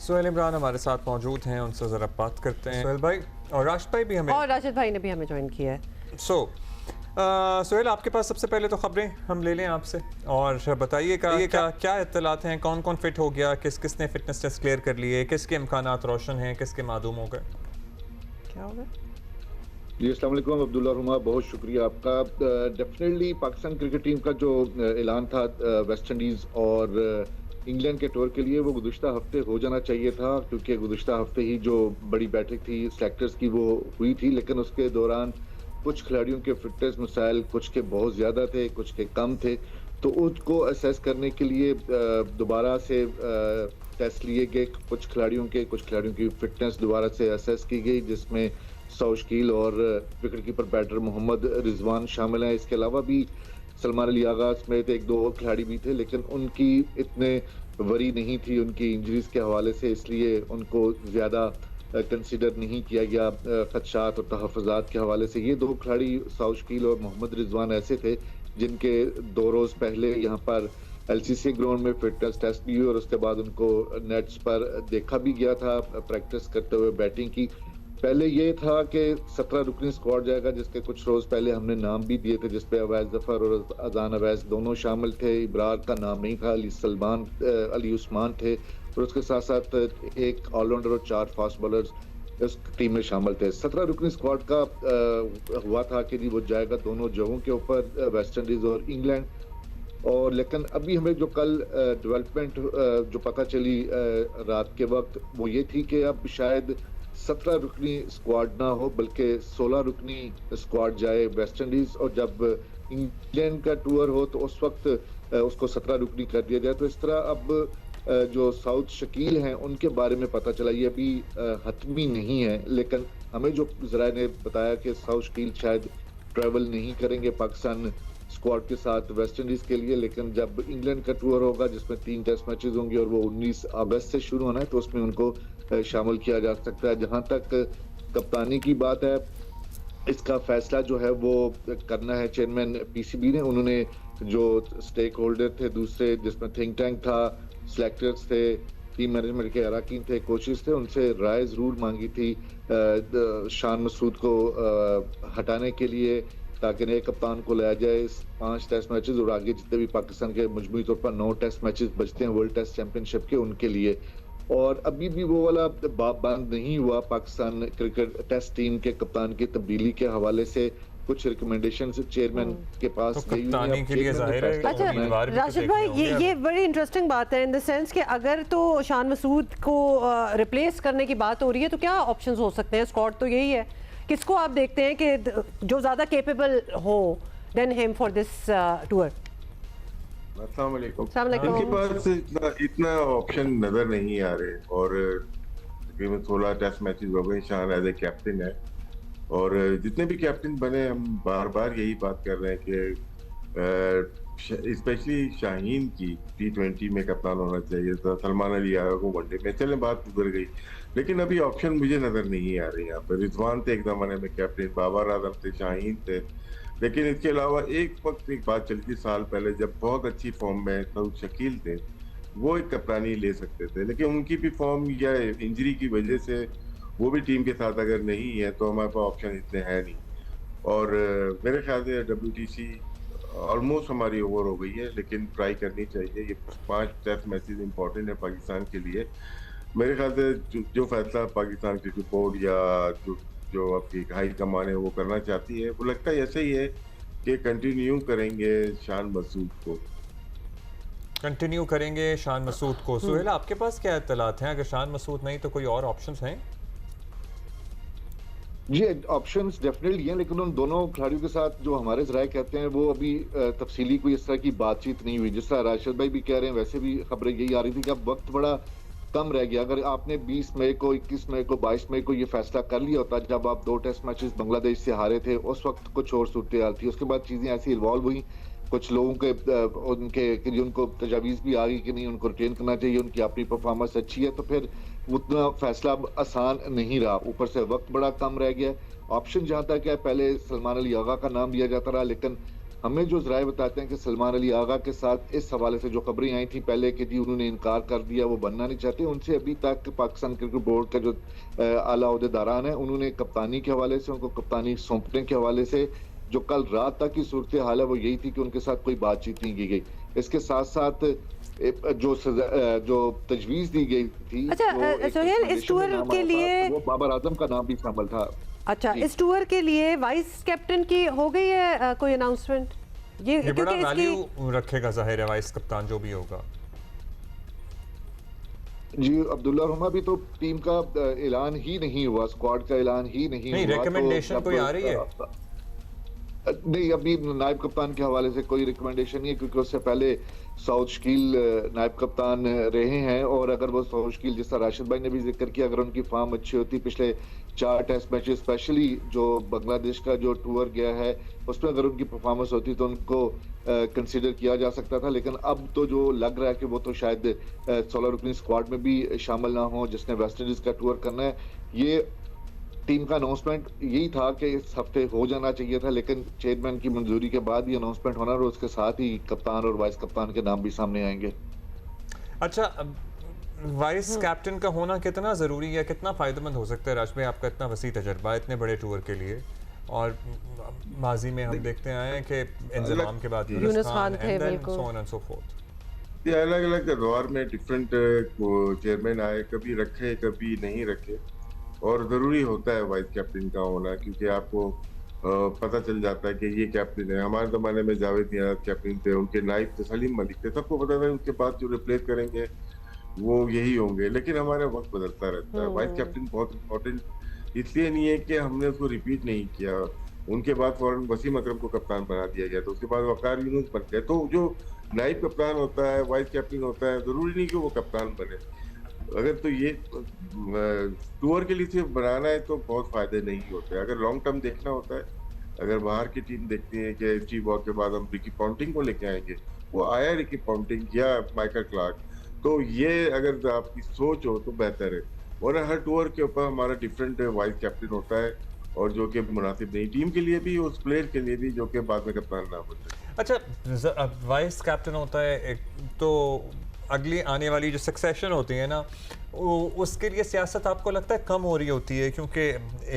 सोहेल इमरान हमारे साथ मौजूद हैं, उनसे ज़रा बात करते हैं। सोहेल भाई और राशिद भाई भी हमें, और राशिद भाई ने भी हमें ज्वाइन किया है। सोहेल आपके पास सबसे पहले तो खबरें हम ले लें आपसे और बताइएगा क्या इत्तलात हैं, कौन कौन फिट हो गया, किस किस ने फिटनेस टेस्ट क्लियर कर लिए, किसके इम्कानात रोशन हैं, किसके मादूम हो गए, क्या हो गया? जी अस्सलाम वालेकुम अब्दुल्ला रुमा, बहुत शुक्रिया आपका। डेफिनेटली पाकिस्तान क्रिकेट टीम का जो ऐलान था वेस्ट इंडीज़ और इंग्लैंड के टूर के लिए वो गुज़िश्ता हफ्ते हो जाना चाहिए था, क्योंकि गुज़िश्ता हफ्ते ही जो बड़ी बैठक थी सेलेक्टर्स की वो हुई थी, लेकिन उसके दौरान कुछ खिलाड़ियों के फिटनेस मसाइल कुछ के बहुत ज़्यादा थे, कुछ के कम थे, तो उसको असेस करने के लिए दोबारा से टेस्ट लिए गए। कुछ खिलाड़ियों की फिटनेस दोबारा से असेस की गई, जिसमें सौशकील और wicket keeper batter Mohammad Rizwan शामिल हैं। इसके अलावा भी सलमान अली आगा समेत एक दो और खिलाड़ी भी थे, लेकिन उनकी इतने वरी नहीं थी उनकी इंजरीज के हवाले से, इसलिए उनको ज़्यादा कंसिडर नहीं किया गया खदशात और तहफ़्फ़ुज़ात के हवाले से। ये दो खिलाड़ी सौशकील और मोहम्मद रिजवान ऐसे थे जिनके 2 रोज़ पहले यहाँ पर LCC ग्राउंड में फिटनेस टेस्ट भी हुई और उसके बाद उनको नेट्स पर देखा भी गया था प्रैक्टिस करते हुए बैटिंग की। पहले ये था कि 17 रुकनी स्क्वाड जाएगा, जिसके कुछ रोज पहले हमने नाम भी दिए थे, जिसपे अवैस जफर और अजान अवैस दोनों शामिल थे। इब्रार का नाम नहीं था, अली उस्मान थे और उसके साथ साथ एक ऑलराउंडर और 4 फास्ट बॉलर्स इस टीम में शामिल थे। 17 रुकनी स्क्वाड का हुआ था कि जी वो जाएगा दोनों जगहों के ऊपर, वेस्ट इंडीज और इंग्लैंड। और लेकिन अभी हमें जो कल डेवलपमेंट जो पता चली रात के वक्त, वो ये थी कि अब शायद 17 रुकनी स्क्वाड ना हो बल्कि 16 रुकनी स्क्वाड जाए वेस्ट इंडीज, और जब इंग्लैंड का टूर हो तो उस वक्त उसको 17 रुकनी कर दिया जाए। तो इस तरह अब जो साउथ शकील हैं उनके बारे में पता चला, ये अभी हतमी नहीं है, लेकिन हमें जो ज़राए ने बताया कि साउथ शकील शायद ट्रैवल नहीं करेंगे पाकिस्तान स्क्वाड के साथ वेस्ट इंडीज के लिए, लेकिन जब इंग्लैंड का टूर होगा जिसमें 3 टेस्ट मैचेस होंगे और वो 19 अगस्त से शुरू होना है, तो उसमें उनको शामिल किया जा सकता है। जहां तक कप्तानी की बात है, इसका फैसला जो है वो करना है चेयरमैन PCB ने। उन्होंने जो स्टेक होल्डर थे दूसरे, जिसमें थिंक टैंक था, सेलेक्टर्स थे, टीम मैनेजमेंट के अराकीन थे, कोचेस थे, उनसे राय जरूर मांगी थी शान मसूद को हटाने के लिए, ताकि नए कप्तान को लाया जाए। 5 टेस्ट मैचेस और आगे जितने भी पाकिस्तान के मजमूई तौर पर 9 टेस्ट मैचेस बचते हैं वर्ल्ड टेस्ट चैंपियनशिप के, उनके लिए। और अभी भी वो वाला बाब बंद नहीं हुआ पाकिस्तान क्रिकेट टेस्ट टीम के कप्तान की तब्दीली के हवाले से। कुछ रिकमेंडेशन चेयरमैन के पास तो कप्तानी के लिए जाहिर है। अच्छा राशिद भाई, ये बड़ी इंटरेस्टिंग बात है इन द सेंस कि अगर तो शान मसूद को रिप्लेस करने की बात हो रही है तो क्या ऑप्शंस हो सकते हैं? स्क्वाड तो यही है, किसको आप देखते हैं कि जो ज़्यादा केपेबल हो than him for this tour? अस्सलाम वालेकुम। उनके पास इतना ऑप्शन नजर नहीं आ रहे, और तकरीबन 16 टेस्ट मैचेस हो गए, शान एज ए कैप्टन है, और जितने भी कैप्टन बने हम बार बार यही बात कर रहे हैं कि स्पेशली शाहीन की T20 में कप्तान होना चाहिए था, सलमान अली आगा को वनडे में, चले बात गुजर गई, लेकिन अभी ऑप्शन मुझे नजर नहीं आ रही। यहाँ पर रिजवान थे एक जमाने में कैप्टन, बाबर आजम थे, शाहीन थे, लेकिन इसके अलावा एक वक्त एक बात चली थी साल पहले जब बहुत अच्छी फॉर्म में सऊद शकील थे, वो एक कप्तानी ले सकते थे, लेकिन उनकी भी फॉर्म या इंजरी की वजह से वो भी टीम के साथ अगर नहीं है तो हमारे पास ऑप्शन इतने हैं नहीं। और मेरे ख्याल से WTC ऑलमोस्ट हमारी ओवर हो गई है, लेकिन ट्राई करनी चाहिए। ये 5 टेस्ट मैचेस इंपॉर्टेंट है पाकिस्तान के लिए। मेरे ख्याल से जो फैसला पाकिस्तान क्रिकेट बोर्ड या जो आपकी हाई कमान है वो करना चाहती है, वो लगता है ऐसे ही है कि कंटिन्यू करेंगे शान मसूद को। सोहेल आपके पास क्या इत्तलात हैं? अगर शान मसूद नहीं तो कोई और ऑप्शंस हैं? जी ऑप्शंस डेफिनेटली हैं, लेकिन उन दोनों खिलाड़ियों के साथ जो हमारे ज़राए कहते हैं वो अभी तफसीली कोई इस तरह की बातचीत नहीं हुई। जिस तरह राशिद भाई भी कह रहे हैं, वैसे भी खबरें यही आ रही थी कि अब वक्त बड़ा कम रह गया। अगर आपने 20 मई को, 21 मई को, 22 मई को ये फैसला कर लिया होता, जब आप 2 टेस्ट मैचेस बांग्लादेश से हारे थे, उस वक्त कुछ और सूरत हाल थी। उसके बाद चीज़ें ऐसी इन्वॉल्व हुई, कुछ लोगों के उनको तजावीज़ भी आ गई कि नहीं उनको रिटेन करना चाहिए, उनकी अपनी परफॉर्मेंस अच्छी है, तो फिर उतना फैसला आसान नहीं रहा। ऊपर से वक्त बड़ा कम रह गया। ऑप्शन जहाँ तक है, पहले सलमान अली आगा का नाम लिया जाता रहा, लेकिन हमें जो ज़राए बताते हैं कि सलमान अली आगा के साथ इस हवाले से जो खबरें आई थी पहले कि जी उन्होंने इनकार कर दिया, वो बनना नहीं चाहते, उनसे अभी तक पाकिस्तान क्रिकेट बोर्ड का जो आला ओहदेदारान है उन्होंने कप्तानी के हवाले से, उनको कप्तानी सौंपने के हवाले से, जो कल रात तक की सूरत हाल है वो यही थी कि उनके साथ कोई बातचीत नहीं की गई। इसके साथ साथ जो तजवीज़ दी गई थी, अच्छा सोहेल, इस टूर के लिए वो बाबर आजम का नाम भी शामिल था। अच्छा, इस टूर के लिए वाइस कैप्टन की हो गई है कोई अनाउंसमेंट? ये बड़ा वैल्यू रखेगा जाहिर है वाइस कप्तान जो भी होगा। जी अब्दुल्ला रुमा भी तो टीम का ऐलान ही नहीं हुआ, स्क्वाड का ऐलान ही नहीं हुआ। रिकमेंडेशन कोई आ रही है? नहीं, अभी नायब कप्तान के हवाले से कोई रिकमेंडेशन नहीं है, क्योंकि उससे पहले साउथ शकील नायब कप्तान रहे हैं, और अगर वो साउथ शकील, जिस तरह राशिद भाई ने भी जिक्र किया, अगर उनकी फॉर्म अच्छी होती, पिछले 4 टेस्ट मैच स्पेशली जो बांग्लादेश का जो टूर गया है उसमें अगर उनकी परफॉर्मेंस होती तो उनको कंसीडर किया जा सकता था। लेकिन अब तो जो लग रहा है कि वो तो शायद 16 रुकनी स्क्वाड में भी शामिल ना हो, जिसने वेस्ट इंडीज का टूर करना है। ये टीम का अनाउंसमेंट यही था कि इस हफ्ते हो जाना चाहिए था, लेकिन चेयरमैन की मंजूरी के बाद ही अनाउंसमेंट होना, और उसके साथ ही कप्तान और वाइस कप्तान के नाम भी सामने आएंगे। अच्छा, वाइस कैप्टन का होना कितना ज़रूरी है, कितना फ़ायदेमंद हो सकता है? राज भाई, आपका इतना वसी तजर्बा इतने बड़े टूर के लिए, और माजी में हम देखते आए हैं कि इंजमाम के बाद यूनुस खान थे, बिल्कुल अलग अलग दौर में डिफरेंट चेयरमैन आए, कभी रखे कभी नहीं रखे, और ज़रूरी होता है वाइस कैप्टन का होना, क्योंकि आपको पता चल जाता है कि ये कैप्टन है। हमारे ज़माने में जावेद नियाज़ कैप्टन थे, उनके नाइब थे सलीम मलिक थे, सबको पता था उसके बाद जो रिप्लेस करेंगे वो यही होंगे। लेकिन हमारा वक्त बदलता रहता है। वाइस कैप्टन बहुत इम्पोर्टेंट इसलिए नहीं है कि हमने उसको रिपीट नहीं किया, उनके बाद फौरन वसीम अकरम को कप्तान बना दिया गया, तो उसके बाद वकार यूनुस बन गए। तो जो नाइब कप्तान होता है, वाइस कैप्टन होता है, ज़रूरी नहीं कि वो कप्तान बने। अगर तो ये टूर के लिए सिर्फ बनाना है तो बहुत फायदे नहीं होते। अगर लॉन्ग टर्म देखना होता है, अगर बाहर की टीम देखती है कि स्टीव वॉ के बाद हम रिकी पॉन्टिंग को लेके आएंगे, वो आया रिकी पॉन्टिंग या माइकल क्लार्क, तो ये अगर आपकी सोच हो तो बेहतर है। और हर टूर के ऊपर हमारा डिफरेंट वाइस कैप्टन होता है, और जो कि मुनासिब नहीं टीम के लिए भी, उस प्लेयर के लिए भी, जो कि बाद में कप्तान ना बन जाए। अच्छा, वाइस कैप्टन होता है तो अगली आने वाली जो सक्सेशन होती है ना, उसके लिए सियासत आपको लगता है कम हो रही होती है, क्योंकि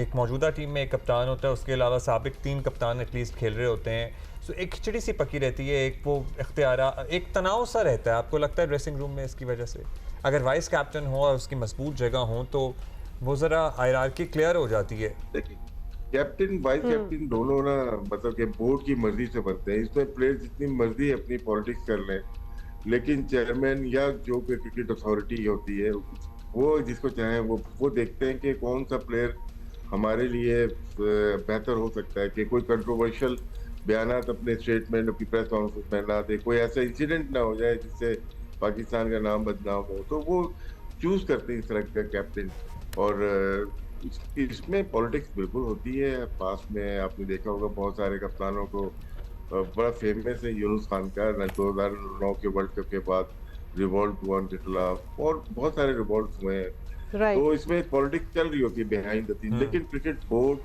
एक मौजूदा टीम में एक कप्तान होता है, उसके अलावा साबिक 3 कप्तान एटलीस्ट खेल रहे होते हैं, सो एक खिचड़ी सी पकी रहती है, एक वो इख्तियारा, एक तनाव सा रहता है। आपको लगता है ड्रेसिंग रूम में इसकी वजह से अगर वाइस कैप्टन हो और उसकी मजबूत जगह हो तो वो ज़रा हायरार्की क्लियर हो जाती है? देखिए, कैप्टन वाइस कैप्टन दोनों ना, मतलब कि बोर्ड की मर्जी से बनते हैं। इसमें प्लेयर जितनी मर्जी अपनी पॉलिटिक्स कर लें, लेकिन चेयरमैन या जो क्रिकेट अथॉरिटी होती है वो जिसको चाहे वो देखते हैं कि कौन सा प्लेयर हमारे लिए बेहतर हो सकता है, कि कोई कंट्रोवर्शियल बयानात अपने स्टेटमेंट, अपनी प्रेस कॉन्फ्रेंस में ना दे, कोई ऐसा इंसिडेंट ना हो जाए जिससे पाकिस्तान का नाम बदनाम हो, तो वो चूज करते हैं इस तरह का कैप्टन। और इसमें पॉलिटिक्स बिल्कुल होती है। पास में आपने देखा होगा बहुत सारे कप्तानों को, बड़ा फेमस है यूनुस खान का 2009 के वर्ल्ड कप के बाद रिवॉल्ट हुआ उनके खिलाफ, और बहुत सारे रिवॉल्ट हुए हैं। तो इसमें पॉलिटिक्स चल रही होती है बिहाइंड द सीन, लेकिन क्रिकेट बोर्ड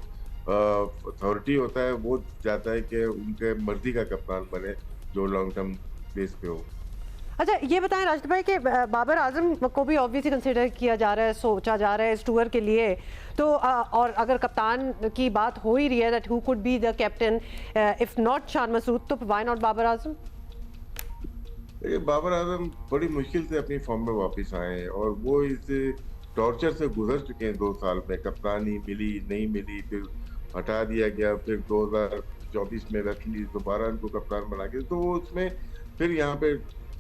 अथॉरिटी होता है, वो चाहता है कि उनके मर्जी का कप्तान बने जो लॉन्ग टर्म बेस पे हो। अच्छा, ये बताएं राशिद भाई कि बाबर आजम को भी ऑब्वियसली कंसिडर किया जा रहा है, सोचा जा रहा है इस टूर के लिए, तो और अगर कप्तान की बात हो ही रही है that who could be the captain if not Shan Masood, तो व्हाई नॉट बाबर आजम? बाबर आजम बड़ी मुश्किल से अपनी फॉर्म में वापस आए हैं, और वो इस टॉर्चर से गुजर चुके हैं। 2 साल में कप्तानी मिली नहीं मिली, फिर हटा दिया गया, फिर 2024 में वेस्ट इंडीज दोबारा उनको कप्तान बना के, तो वो उसमें फिर यहाँ पे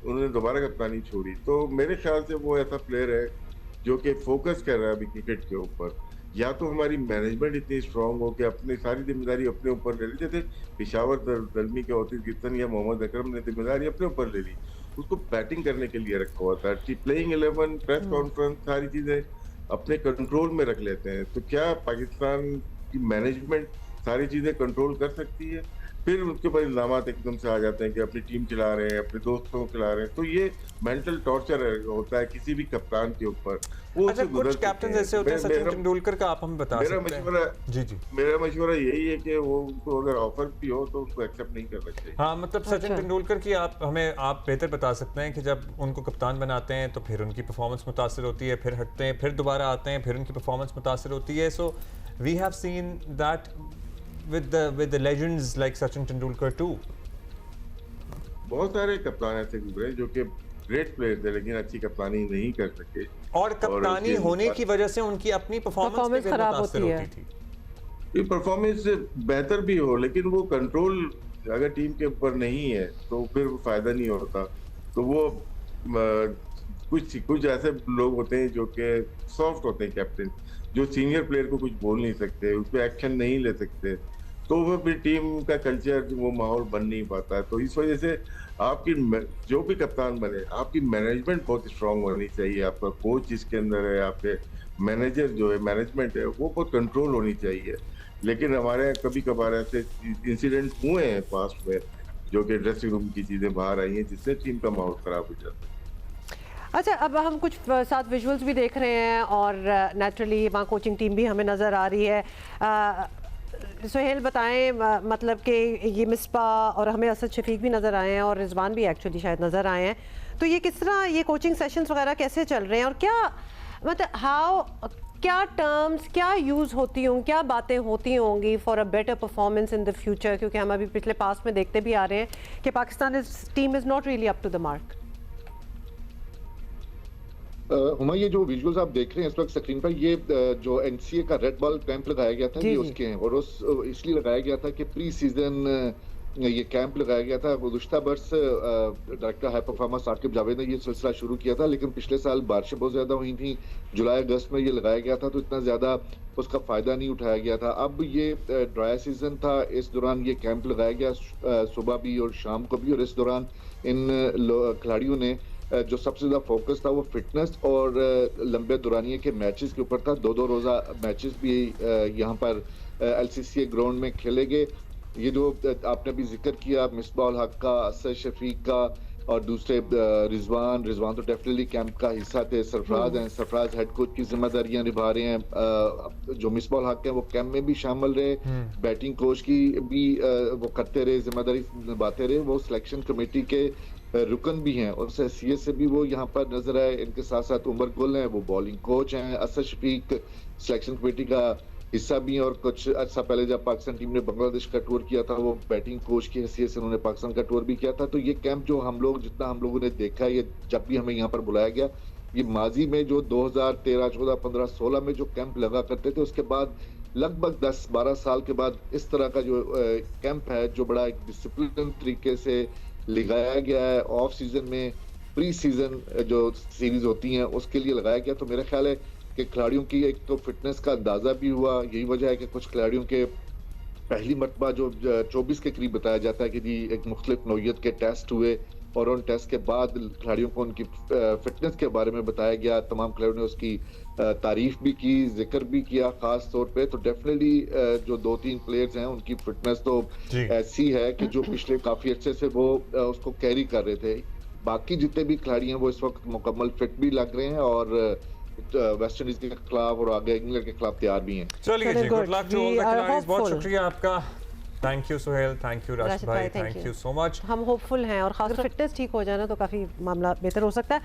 उन्होंने दोबारा कप्तानी छोड़ी। तो मेरे ख्याल से वो ऐसा प्लेयर है जो कि फोकस कर रहा है अभी क्रिकेट के ऊपर। या तो हमारी मैनेजमेंट इतनी स्ट्रांग हो कि अपनी सारी जिम्मेदारी अपने ऊपर ले ली, जैसे पेशावर दलमी के ओतिस गिफ्तन या मोहम्मद अकरम ने जिम्मेदारी अपने ऊपर ले ली, उसको बैटिंग करने के लिए रखा हुआ था, प्लेइंग 11, प्रेस कॉन्फ्रेंस, सारी चीजें अपने कंट्रोल में रख लेते हैं। तो क्या पाकिस्तान की मैनेजमेंट सारी चीजें कंट्रोल कर सकती है? फिर उसके परिणामात एकदम से आ जाते हैं कि अपनी टीम चला रहे हैं, अपने दोस्तों को खिला रहे हैं, तो ये मेंटल टॉर्चर होता है किसी भी कप्तान के ऊपर। वो अच्छा, कुछ कैप्टन ऐसे होते हैं, सचिन तेंदुलकर का आप हमें बता मेरा सकते हैं? मशवरा जी जी, मेरा मशवरा यही है कि वो उनको अगर ऑफर भी हो तो उनको एक्सेप्ट नहीं करना चाहिए। हाँ मतलब सचिन तेंदुलकर की आप बेहतर बता सकते हैं कि जब उनको कप्तान बनाते हैं तो फिर उनकी परफॉर्मेंस मुतासिर होती है, फिर हटते हैं, फिर दोबारा आते हैं, फिर उनकी परफॉर्मेंस मुतासिर होती है। So we have seen that with the legends like Sachin Tendulkar too. बहुत सारे कप्तान ऐसे गुजरे जो कि ग्रेट प्लेयर थे लेकिन अच्छी कप्तानी नहीं कर सके, और कप्तानी होने की वजह से उनकी अपनी परफॉर्मेंस खराब होती है। ये परफॉर्मेंस बेहतर भी हो लेकिन वो कंट्रोल अगर टीम के ऊपर नहीं है तो फिर वो फायदा नहीं होता। तो वो कुछ ऐसे लोग होते हैं जो कि सॉफ्ट होते हैं कैप्टन, जो सीनियर प्लेयर को कुछ बोल नहीं सकते, उस पर एक्शन नहीं ले सकते, तो वो फिर टीम का कल्चर, वो माहौल बन नहीं पाता है। तो इस वजह से आपकी जो भी कप्तान बने, आपकी मैनेजमेंट बहुत स्ट्रांग होनी चाहिए, आपका कोच जिसके अंदर है, आपके मैनेजर जो है, मैनेजमेंट है, वो बहुत कंट्रोल होनी चाहिए। लेकिन हमारे कभी कभार ऐसे इंसिडेंट हुए हैं पास्ट में जो कि ड्रेसिंग रूम की चीजें बाहर आई हैं जिससे टीम का माहौल खराब हो जाता है। अच्छा, अब हम कुछ साथ विजुअल्स भी देख रहे हैं और नेचुरली वहाँ कोचिंग टीम भी हमें नज़र आ रही है। सुहेल बताएं, मतलब कि ये मिसबा और हमें असद शफीक भी नज़र आए हैं और रिजवान भी एक्चुअली शायद नज़र आए हैं, तो ये किस तरह ये कोचिंग सेशंस वगैरह कैसे चल रहे हैं और क्या मतलब क्या टर्म्स क्या यूज़ होती होंगी, क्या बातें होती होंगी for a better performance in the future, क्योंकि हम अभी पिछले पास्ट में देखते भी आ रहे हैं कि Pakistan team is not really up to the mark. ये जो विजुअल्स आप देख रहे हैं इस वक्त स्क्रीन पर, ये जो एनसीए का रेड बॉल कैंप लगाया गया था, ये उसके हैं। और उस इसलिए लगाया गया था कि प्री सीजन ये कैंप लगाया गया था। गुज़िश्ता बरस director high performance Saqib Javed ने ये सिलसिला शुरू किया था, लेकिन पिछले साल बारिशें बहुत ज़्यादा हुई थी, जुलाई अगस्त में ये लगाया गया था, तो इतना ज़्यादा उसका फ़ायदा नहीं उठाया गया था। अब ये ड्राई सीजन था, इस दौरान ये कैंप लगाया गया सुबह भी और शाम को भी, और इस दौरान इन खिलाड़ियों ने जो सबसे ज़्यादा फोकस था वो फिटनेस और लंबे दुरानिये के मैचेस के ऊपर था। दो रोज़ा मैचेस भी यहाँ पर LCCA ग्राउंड में खेले गए। ये जो आपने भी जिक्र किया मिसबाह उल हक का, असद शफीक का और दूसरे रिजवान तो डेफिनेटली कैंप का हिस्सा थे। सरफराज हैं, सरफराज हेड कोच की जिम्मेदारियां निभा रहे हैं। जो मिसबाह उल हक हैं वो कैंप में भी शामिल रहे, बैटिंग कोच की भी वो करते रहे, जिम्मेदारी निभाते रहे। वो सिलेक्शन कमेटी के रुकन भी हैं और हैसियत से भी वो यहाँ पर नजर आए। इनके साथ साथ उमर गुल हैं, वो बॉलिंग कोच हैं। असद शफीक सिलेक्शन कमेटी का हिस्सा भी हैं और कुछ अर्सा पहले जब पाकिस्तान टीम ने बांग्लादेश का टूर किया था, वो बैटिंग कोच की हैसियत से उन्होंने पाकिस्तान का टूर भी किया था। तो ये कैंप जो जितना हम लोगों ने देखा, ये जब भी हमें यहाँ पर बुलाया गया, ये माजी में जो 2013, 14, 15, 16 में जो कैंप लगा करते थे, उसके बाद लगभग 10-12 साल के बाद इस तरह का जो कैंप है, जो बड़ा एक डिसिप्लिन तरीके से लगाया गया है, ऑफ सीजन में प्री सीजन जो सीरीज होती हैं उसके लिए लगाया गया। तो मेरा ख्याल है कि खिलाड़ियों की एक तो फिटनेस का अंदाजा भी हुआ। यही वजह है कि कुछ खिलाड़ियों के पहली मरतबा जो 24 के करीब बताया जाता है कि जी एक मुख्तलिफ नौइयत के टेस्ट हुए और उन टेस्ट के बाद खिलाड़ियों को उनकी फिटनेस के बारे में बताया गया। तमाम खिलाड़ियों ने उसकी तारीफ भी की, जिक्र भी किया खास तौर पे। तो डेफिनेटली जो 2-3 प्लेयर्स हैं उनकी फिटनेस तो ऐसी है कि जो पिछले काफी अच्छे से वो उसको कैरी कर रहे थे। बाकी जितने भी खिलाड़ी हैं वो इस वक्त मुकम्मल फिट भी लग रहे हैं और वेस्ट इंडीज के खिलाफ और आगे इंग्लैंड के खिलाफ तैयार भी हैं। चलिए जी, good luck to all the खिलाड़ियों। बहुत शुक्रिया आपका। Thank you Suhel, thank you Rashid भाई, थैंक यू सो मच। हम होपफुल हैं और खासकर फिटनेस ठीक हो जाए ना तो काफी मामला बेहतर हो सकता है।